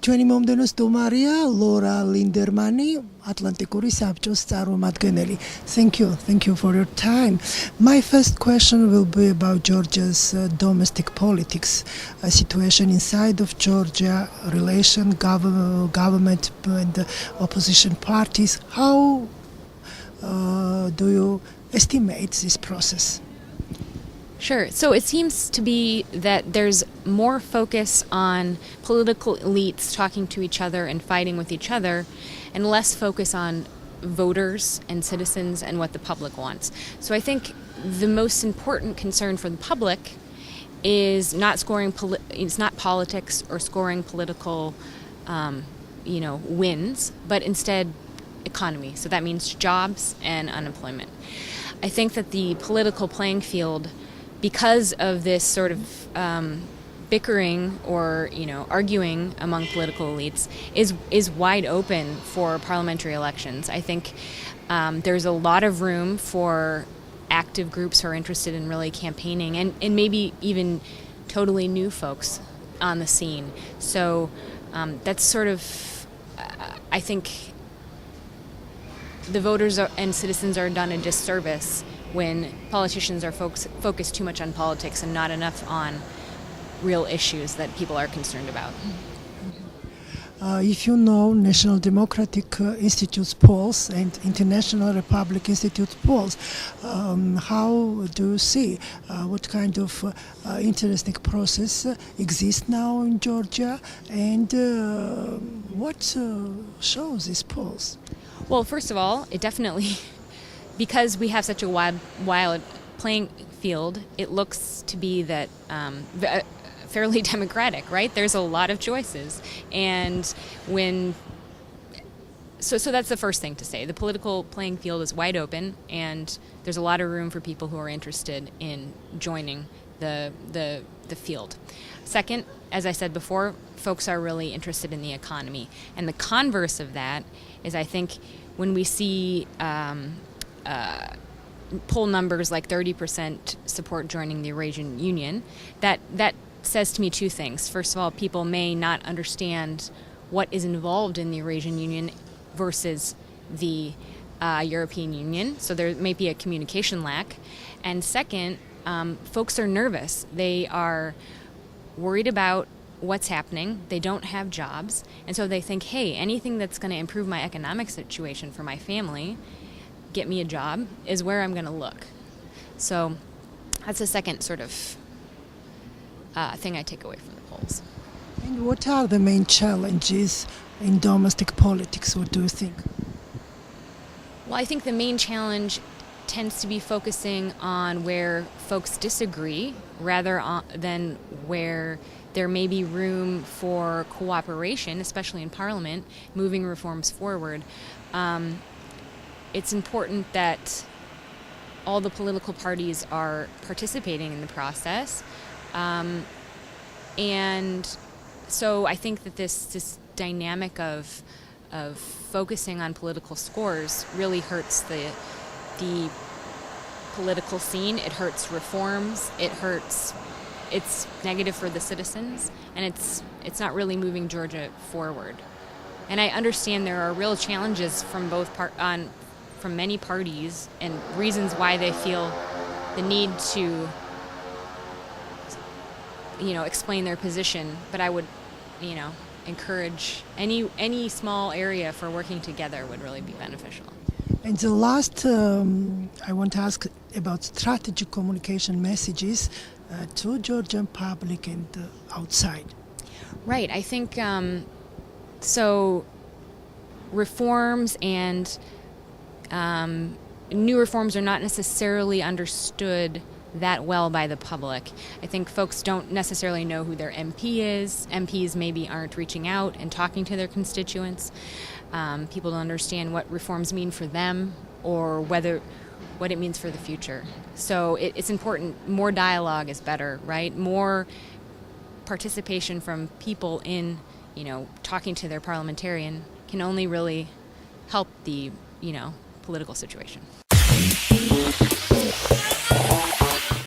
ჩვენი მომდევნო სტუმარია ლორა ლინდერმანი, ატლანტიკური საბჭოს წარმომადგენელი. Thank you for your time. My first question will be about Georgia's domestic politics, a situation inside of Georgia, relation, government and opposition parties. How do you estimate this process? Sure. So it seems to be that there's more focus on political elites talking to each other and fighting with each other, and less focus on voters and citizens and what the public wants. So I think the most important concern for the public is not it's not politics or scoring political, wins, but instead economy. So that means jobs and unemployment. I think that the political playing field, because of this sort of bickering or arguing among political elites, is wide open for parliamentary elections. I think there's a lot of room for active groups who are interested in really campaigning and maybe even totally new folks on the scene. So that's sort of, I think the voters and citizens are done a disservice when politicians are focused too much on politics and not enough on real issues that people are concerned about. If you know National Democratic Institute's polls and International Republic Institute polls, how do you see what kind of interesting process exists now in Georgia, and what shows these polls? Well, first of all, it definitely, because we have such a wild playing field, it looks to be that fairly democratic, right? There's a lot of choices, and so that's the first thing to say. The political playing field is wide open, and there's a lot of room for people who are interested in joining the field. Second, as I said before, folks are really interested in the economy, and the converse of that is, I think, when we see poll numbers like 30% support joining the Eurasian Union, that says to me two things. First of all, people may not understand what is involved in the Eurasian Union versus the European Union, so there may be a communication lack. And second, folks are nervous. They are worried about what's happening. They don't have jobs, and so they think, hey, anything that's going to improve my economic situation for my family, get me a job, is where I'm going to look. So that's the second sort of thing I take away from the polls. And what are the main challenges in domestic politics? What do you think? Well, I think the main challenge tends to be focusing on where folks disagree rather than where there may be room for cooperation, especially in Parliament, moving reforms forward. It's important that all the political parties are participating in the process. And so I think that this dynamic of focusing on political scores really hurts the political scene. It hurts reforms. It's negative for the citizens, and it's not really moving Georgia forward. And I understand there are real challenges from from many parties and reasons why they feel the need to explain their position, but I would encourage any small area for working together would really be beneficial. And the last, I want to ask about strategic communication messages to Georgian public and outside. Right. I think so. Reforms and new reforms are not necessarily understood that well by the public. I think folks don't necessarily know who their MP is. MPs maybe aren't reaching out and talking to their constituents. People don't understand what reforms mean for them or what it means for the future. So it's important. More dialogue is better, right? More participation from people in, talking to their parliamentarian can only really help the, political situation.